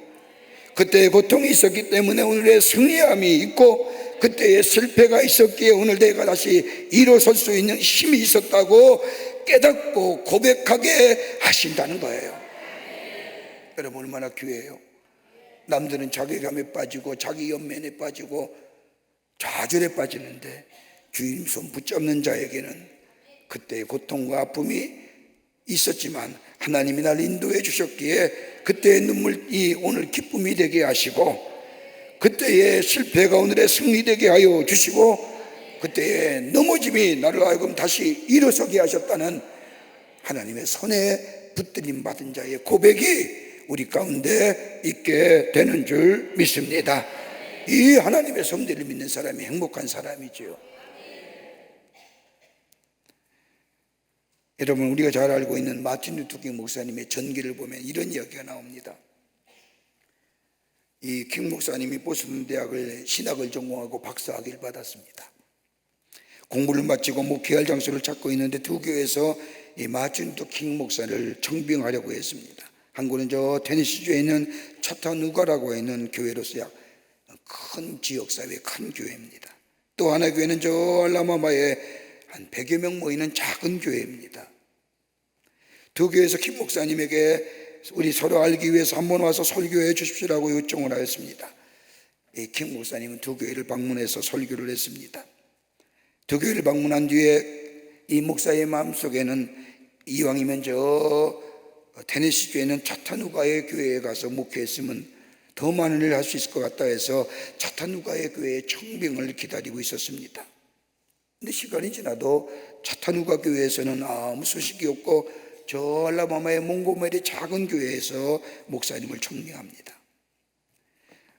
그때의 고통이 있었기 때문에 오늘의 승리함이 있고 그때의 실패가 있었기에 오늘 내가 다시 일어설 수 있는 힘이 있었다고 깨닫고 고백하게 하신다는 거예요. 여러분 얼마나 귀해요. 남들은 자괴감에 빠지고 자기 연면에 빠지고 좌절에 빠지는데 주님 손 붙잡는 자에게는 그때의 고통과 아픔이 있었지만 하나님이 나를 인도해 주셨기에 그때의 눈물이 오늘 기쁨이 되게 하시고 그때의 실패가 오늘의 승리 되게 하여 주시고 그때의 넘어짐이 나를 하여금 다시 일어서게 하셨다는 하나님의 손에 붙들림 받은 자의 고백이 우리 가운데 있게 되는 줄 믿습니다. 이 하나님의 섭리를 믿는 사람이 행복한 사람이지요. 여러분 우리가 잘 알고 있는 마틴 루터 킹 목사님의 전기를 보면 이런 이야기가 나옵니다. 이 킹 목사님이 보스턴 대학을 신학을 전공하고 박사학위를 받았습니다. 공부를 마치고 목회할 장소를 찾고 있는데 두 교회에서 이 마틴 루터 킹 목사를 청빙하려고 했습니다. 한 곳은 저 테네시주에 있는 차타누가라고 있는 교회로서야 큰 지역사회의 큰 교회입니다. 또 하나 교회는 저 알라바마에 한 100여 명 모이는 작은 교회입니다. 두 교회에서 킴 목사님에게 우리 서로 알기 위해서 한번 와서 설교해 주십시오라고 요청을 하였습니다. 이 킴 목사님은 두 교회를 방문해서 설교를 했습니다. 두 교회를 방문한 뒤에 이 목사의 마음속에는 이왕이면 저 테네시주에는 차타누가의 교회에 가서 목회했으면 더 많은 일을 할 수 있을 것 같다 해서 차타누가의 교회의 청빙을 기다리고 있었습니다. 근데 시간이 지나도 차타누가 교회에서는 아무 소식이 없고 저 알라바마의 몽고메리 작은 교회에서 목사님을 청빙합니다.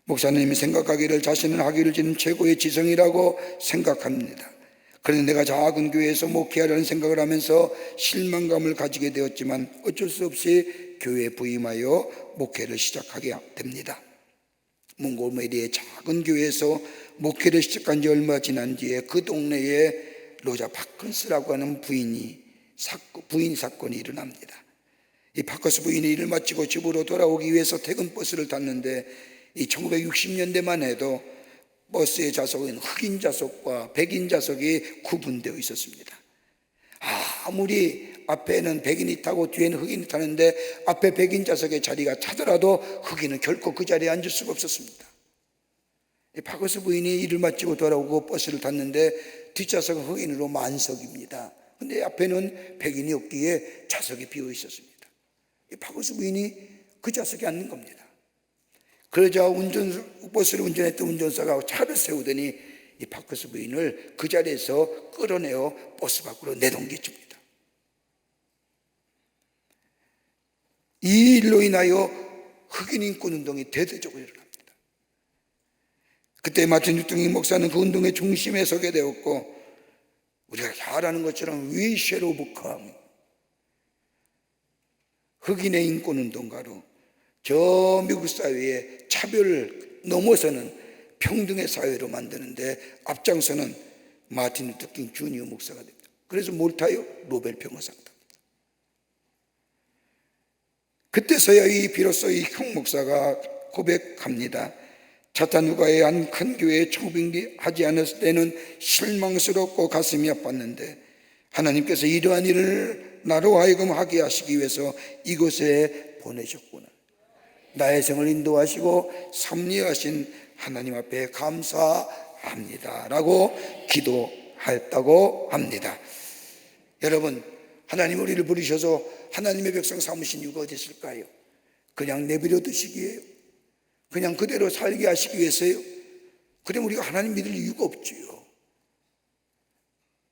목사님이 생각하기를 자신은 학위를 지닌 최고의 지성이라고 생각합니다. 그런데 내가 작은 교회에서 목회하려는 생각을 하면서 실망감을 가지게 되었지만 어쩔 수 없이 교회에 부임하여 목회를 시작하게 됩니다. 몽고메리의 작은 교회에서 목회를 시작한 지 얼마 지난 뒤에 그 동네에 로자 파킨스라고 하는 부인 사건이 일어납니다. 이 파커스 부인이 일을 마치고 집으로 돌아오기 위해서 퇴근 버스를 탔는데 이 1960년대만 해도 버스의 좌석은 흑인 좌석과 백인 좌석이 구분되어 있었습니다. 아무리 앞에는 백인이 타고 뒤에는 흑인이 타는데 앞에 백인 좌석의 자리가 차더라도 흑인은 결코 그 자리에 앉을 수가 없었습니다. 파커스 부인이 일을 마치고 돌아오고 버스를 탔는데 뒷좌석은 흑인으로 만석입니다. 근데 앞에는 백인이 없기에 좌석이 비어 있었습니다. 파커스 부인이 그 좌석에 앉는 겁니다. 그러자 버스를 운전했던 운전사가 차를 세우더니 이 파커스 부인을 그 자리에서 끌어내어 버스 밖으로 내동기줍니다. 이 일로 인하여 흑인 인권운동이 대대적으로 일어납니다. 그때 마틴 루터 킹 목사는 그 운동의 중심에 서게 되었고, 우리가 잘 아는 것처럼 위셰 오브 컴, 흑인의 인권운동가로 저 미국 사회의 차별을 넘어서는 평등의 사회로 만드는데 앞장서는 마틴 루터 킹 주니어 목사가 됩니다. 그래서 뭘 타요? 노벨 평화상 탑니다. 그때서야 비로소 이 형 목사가 고백합니다. 차타누가의 한 큰 교회에 청빙하지 않았을 때는 실망스럽고 가슴이 아팠는데, 하나님께서 이러한 일을 나로 하여금 하게 하시기 위해서 이곳에 보내셨구나. 나의 생을 인도하시고 섭리하신 하나님 앞에 감사합니다 라고 기도했다고 합니다. 여러분, 하나님 우리를 부르셔서 하나님의 백성 삼으신 이유가 어디 있을까요? 그냥 내버려 두시기에요? 그냥 그대로 살게 하시기 위해서요? 그럼 우리가 하나님 믿을 이유가 없지요.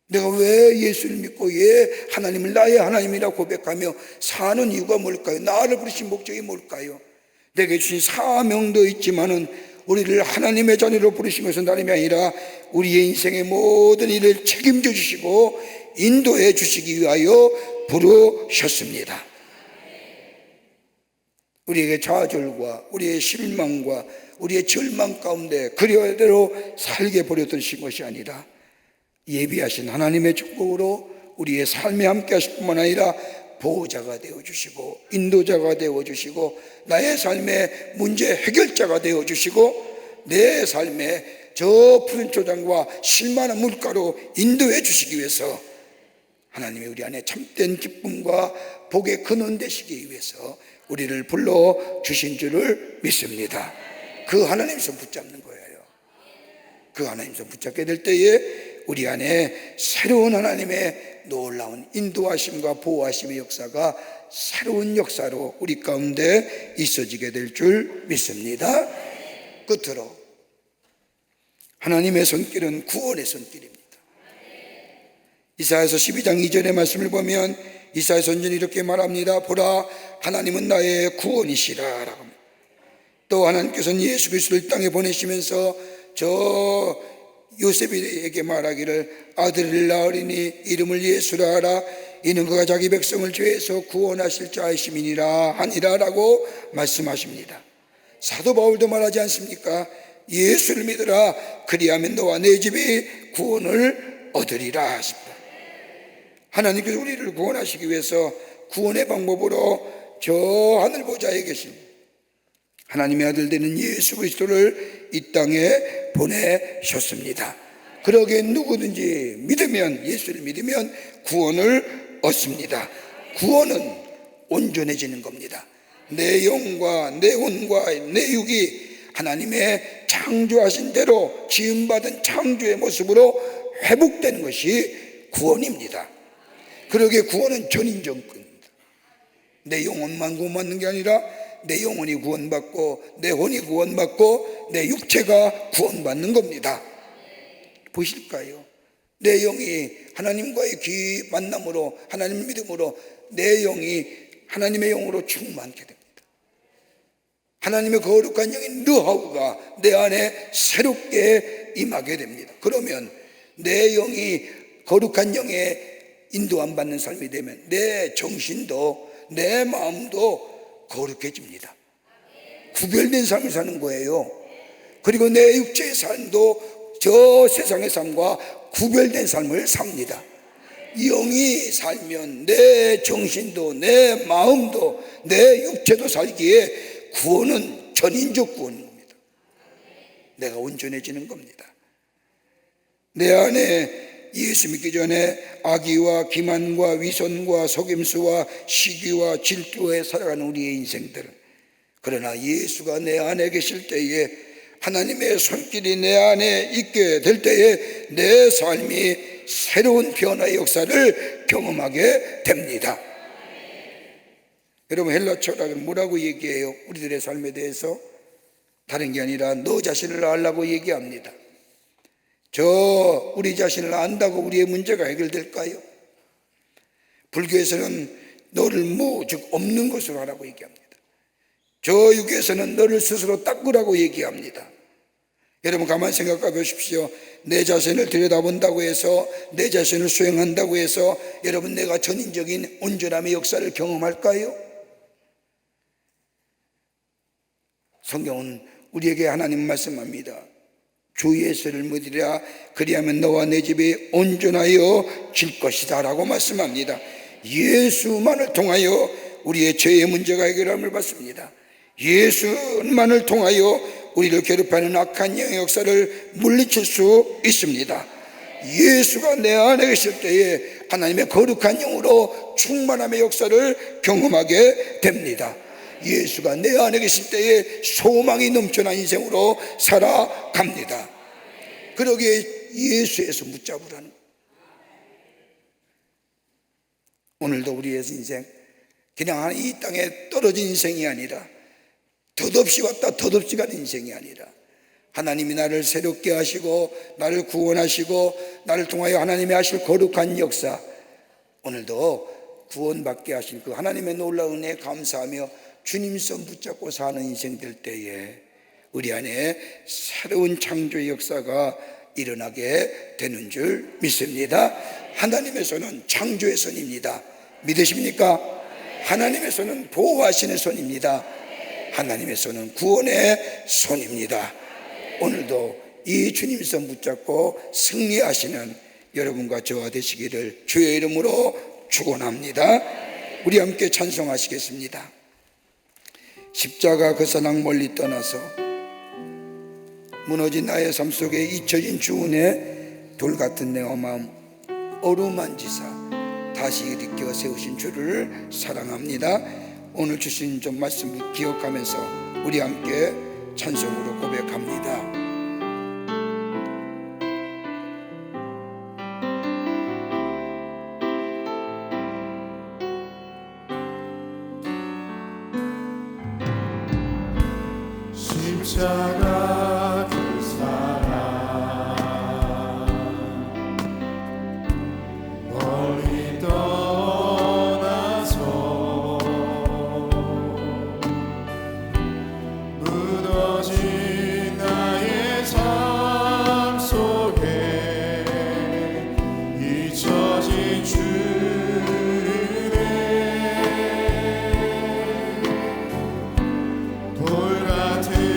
내가 왜 예수를 믿고 왜 하나님을 나의 하나님이라 고백하며 사는 이유가 뭘까요? 나를 부르신 목적이 뭘까요? 내게 주신 사명도 있지만은 우리를 하나님의 자녀로 부르신 것은 다름이 아니라 우리의 인생의 모든 일을 책임져 주시고 인도해 주시기 위하여 부르셨습니다. 우리에게 좌절과 우리의 실망과 우리의 절망 가운데 그대로 살게 버려두신 것이 아니라 예비하신 하나님의 축복으로 우리의 삶에 함께 하실 뿐만 아니라 보호자가 되어주시고 인도자가 되어주시고 나의 삶의 문제 해결자가 되어주시고 내 삶에 저 푸른 초장과 실만한 물가로 인도해 주시기 위해서 하나님이 우리 안에 참된 기쁨과 복의 근원 되시기 위해서 우리를 불러주신 줄을 믿습니다. 그 하나님 손 붙잡는 거예요. 그 하나님 손 붙잡게 될 때에 우리 안에 새로운 하나님의 놀라운 인도하심과 보호하심의 역사가 새로운 역사로 우리 가운데 있어지게 될 줄 믿습니다. 끝으로 하나님의 손길은 구원의 손길입니다. 이사야서 12장 2절의 말씀을 보면 이사야 선지자는 이렇게 말합니다. 보라, 하나님은 나의 구원이시라 라고 합니다. 또 하나님께서는 예수 그리스도를 땅에 보내시면서 저 요셉에게 말하기를 아들을 낳으리니 이름을 예수라 하라. 이는 그가 자기 백성을 죄에서 구원하실 자이심이니라 하니라 라고 말씀하십니다. 사도 바울도 말하지 않습니까? 예수를 믿으라. 그리하면 너와 내 집이 구원을 얻으리라 하십니다. 하나님께서 우리를 구원하시기 위해서 구원의 방법으로 저 하늘 보좌에 계신 하나님의 아들 되는 예수 그리스도를 이 땅에 보내셨습니다. 그러기에 누구든지 믿으면, 예수를 믿으면 구원을 얻습니다. 구원은 온전해지는 겁니다. 내 영과 내 혼과 내 육이 하나님의 창조하신 대로 지음받은 창조의 모습으로 회복되는 것이 구원입니다. 그러기에 구원은 전인정권입니다. 내 영혼만 구원받는 게 아니라 내 영혼이 구원받고 내 혼이 구원받고 내 육체가 구원받는 겁니다. 보실까요? 내 영이 하나님과의 만남으로 하나님 믿음으로 내 영이 하나님의 영으로 충만하게 됩니다. 하나님의 거룩한 영인 느하우가 내 안에 새롭게 임하게 됩니다. 그러면 내 영이 거룩한 영에 인도 안 받는 삶이 되면 내 정신도 내 마음도 거룩해집니다. 구별된 삶을 사는 거예요. 그리고 내 육체의 삶도 저 세상의 삶과 구별된 삶을 삽니다. 영이 살면 내 정신도 내 마음도 내 육체도 살기에 구원은 전인적 구원인 겁니다. 내가 온전해지는 겁니다. 내 안에 예수 믿기 전에 악의와 기만과 위선과 속임수와 시기와 질투에 살아가는 우리의 인생들, 그러나 예수가 내 안에 계실 때에 하나님의 손길이 내 안에 있게 될 때에 내 삶이 새로운 변화의 역사를 경험하게 됩니다. 여러분, 헬라 철학은 뭐라고 얘기해요? 우리들의 삶에 대해서 다른 게 아니라 너 자신을 알라고 얘기합니다. 우리 자신을 안다고 우리의 문제가 해결될까요? 불교에서는 너를 즉 없는 것으로 하라고 얘기합니다. 저 육에서는 너를 스스로 닦으라고 얘기합니다. 여러분 가만히 생각해 보십시오. 내 자신을 들여다본다고 해서, 내 자신을 수행한다고 해서 여러분 내가 전인적인 온전함의 역사를 경험할까요? 성경은 우리에게 하나님 말씀합니다. 주 예수를 믿으라 그리하면 너와 내 집이 온전하여 질 것이다 라고 말씀합니다. 예수만을 통하여 우리의 죄의 문제가 해결함을 받습니다. 예수만을 통하여 우리를 괴롭히는 악한 영의 역사를 물리칠 수 있습니다. 예수가 내 안에 계실 때에 하나님의 거룩한 영으로 충만함의 역사를 경험하게 됩니다. 예수가 내 안에 계실 때에 소망이 넘쳐난 인생으로 살아갑니다. 그러기에 예수에서 붙잡으라는, 오늘도 우리의 인생 그냥 이 땅에 떨어진 인생이 아니라, 덧없이 왔다 덧없이 가는 인생이 아니라, 하나님이 나를 새롭게 하시고 나를 구원하시고 나를 통하여 하나님이 하실 거룩한 역사, 오늘도 구원받게 하신 그 하나님의 놀라운 은혜에 감사하며 주님 손 붙잡고 사는 인생 될 때에 우리 안에 새로운 창조의 역사가 일어나게 되는 줄 믿습니다. 하나님의 손은 창조의 손입니다. 믿으십니까? 하나님의 손은 보호하시는 손입니다. 하나님의 손은 구원의 손입니다. 오늘도 이 주님 손 붙잡고 승리하시는 여러분과 저와 되시기를 주의 이름으로 축원합니다. 우리 함께 찬송하시겠습니다. 십자가 그 사랑 멀리 떠나서 무너진 나의 삶 속에 잊혀진 주은의 돌 같은 내 마음 어루만지사 다시 일으켜 세우신 주를 사랑합니다. 오늘 주신 좀 말씀을 기억하면서 우리 함께 찬송으로 고백합니다. 십자가 그 사랑 멀리 떠나서 무너진 나의 삶 속에 잊혀진 주의 돌 같은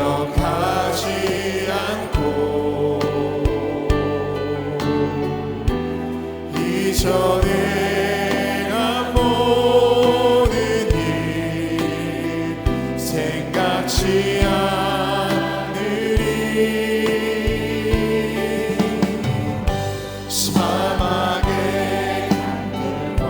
기억하지 않고 이전에 난 모든 일 생각지 않으리 사막의 강물과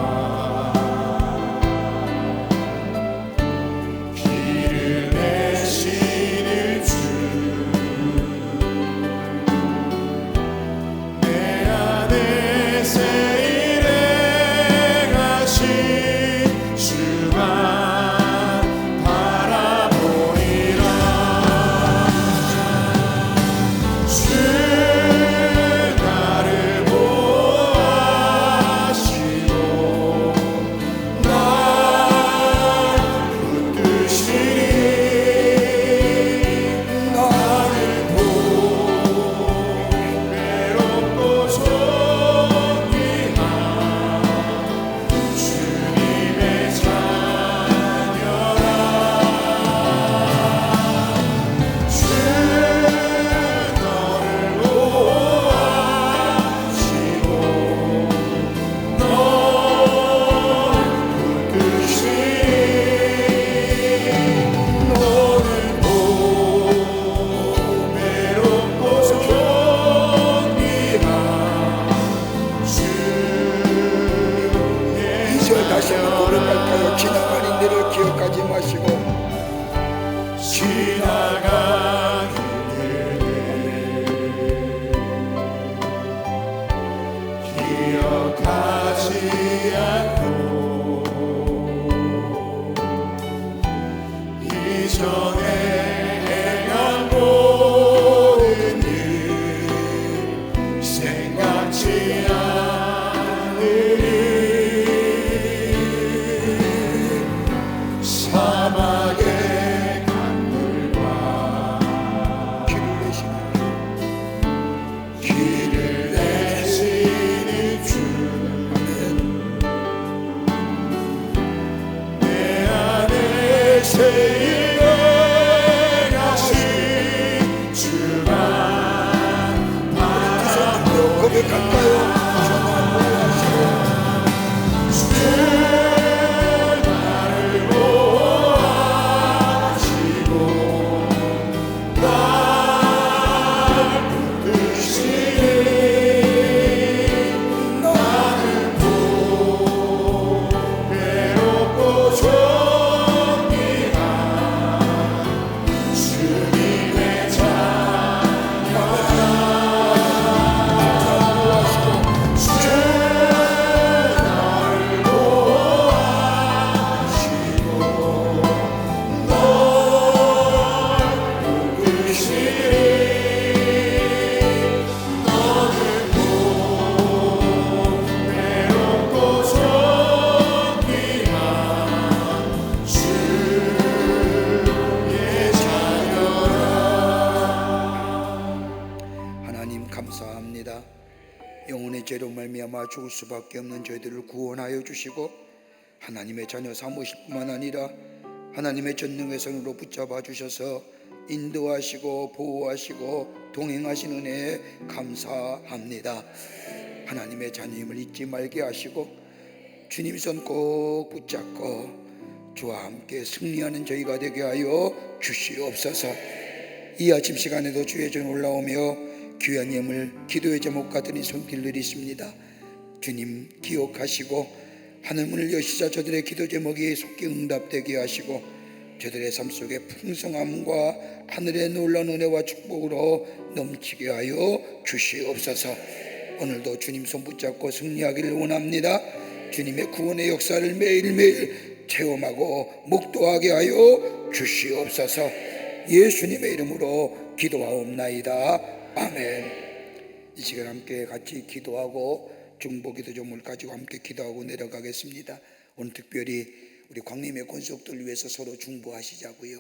주여 다시 한번 고백할까요? 지나간 인들을 기억하지 마시고 지나간 기억하지 않고 이전에 행한 모든 일 생각지 않으리 사막의 강물과 길을 내시는 주 내 안에 새 일행하신 주만 고백할까요? 나를 보호하시고 날 붙드시니 나는 또 외롭고 존귀한 주님의 자녀다 주 나를 보호하시고 널 붙드시니 너는 또 외롭고 존귀한 주의 자녀라. 하나님 감사합니다. 영혼의 죄로 말미암아 죽을 수밖에 없는 저희들을 구원하여 주시고 하나님의 자녀 삼으실 뿐만 아니라 하나님의 전능의 손으로 붙잡아 주셔서 인도하시고 보호하시고 동행하시는 은혜에 감사합니다. 하나님의 자녀임을 잊지 말게 하시고 주님 손 꼭 붙잡고 주와 함께 승리하는 저희가 되게 하여 주시옵소서. 이 아침 시간에도 주의 전 올라오며 귀한 예물 기도의 제목 같은 이 손길 드리십니다. 주님 기억하시고 하늘문을 여시자 저들의 기도 제목이 속히 응답되게 하시고 저들의 삶 속에 풍성함과 하늘의 놀라운 은혜와 축복으로 넘치게 하여 주시옵소서. 오늘도 주님 손 붙잡고 승리하기를 원합니다. 주님의 구원의 역사를 매일매일 체험하고 묵도하게 하여 주시옵소서. 예수님의 이름으로 기도하옵나이다. 아멘. 이 시간 함께 같이 기도하고 중보기도 제목을 가지고 함께 기도하고 내려가겠습니다. 오늘 특별히 우리 광림의 권속들 위해서 서로 중보하시자고요.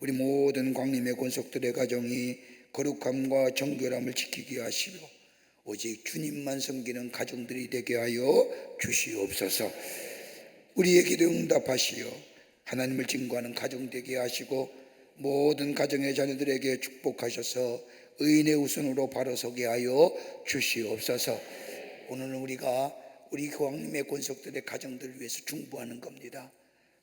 우리 모든 광림의 권속들의 가정이 거룩함과 정결함을 지키게 하시고 오직 주님만 섬기는 가정들이 되게 하여 주시옵소서. 우리의 기도 응답하시어 하나님을 증거하는 가정 되게 하시고 모든 가정의 자녀들에게 축복하셔서 의인의 우선으로 바로 서게 하여 주시옵소서. 오늘은 우리가 우리 광림의 권속들의 가정들을 위해서 중보하는 겁니다.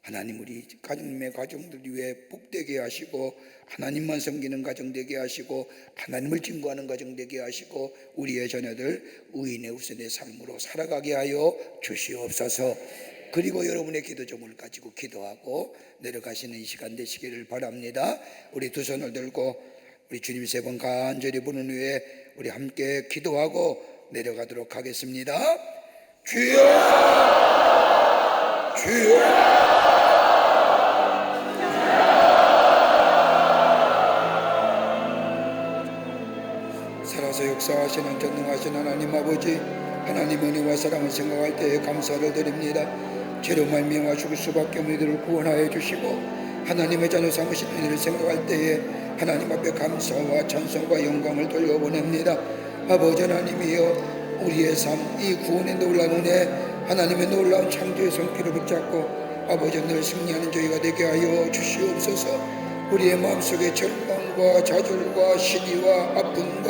하나님 우리 가정님의 가정들 위해 복되게 하시고 하나님만 섬기는 가정 되게 하시고 하나님을 증거하는 가정 되게 하시고 우리의 자녀들 의인의 우선의 삶으로 살아가게 하여 주시옵소서. 그리고 여러분의 기도 제목을 가지고 기도하고 내려가시는 이 시간 되시기를 바랍니다. 우리 두 손을 들고 우리 주님 세 번 간절히 부른 후에 우리 함께 기도하고 내려가도록 하겠습니다. 주여 주여 살아서 역사하시는 전능하신 하나님 아버지, 하나님 은혜와 사랑을 생각할 때에 감사를 드립니다. 죄로 말미암아 죽을 수밖에 없는 이들을 구원하여 주시고 하나님의 자녀 삼으신 이들을 생각할 때에 하나님 앞에 감사와 찬송과 영광을 돌려보냅니다. 아버지 하나님이여, 우리의 삶, 이 구원의 놀라운 은혜, 하나님의 놀라운 창조의 손길을 붙잡고 아버지 늘 승리하는 저희가 되게 하여 주시옵소서. 우리의 마음속에 절망과 좌절과 시기와 아픔과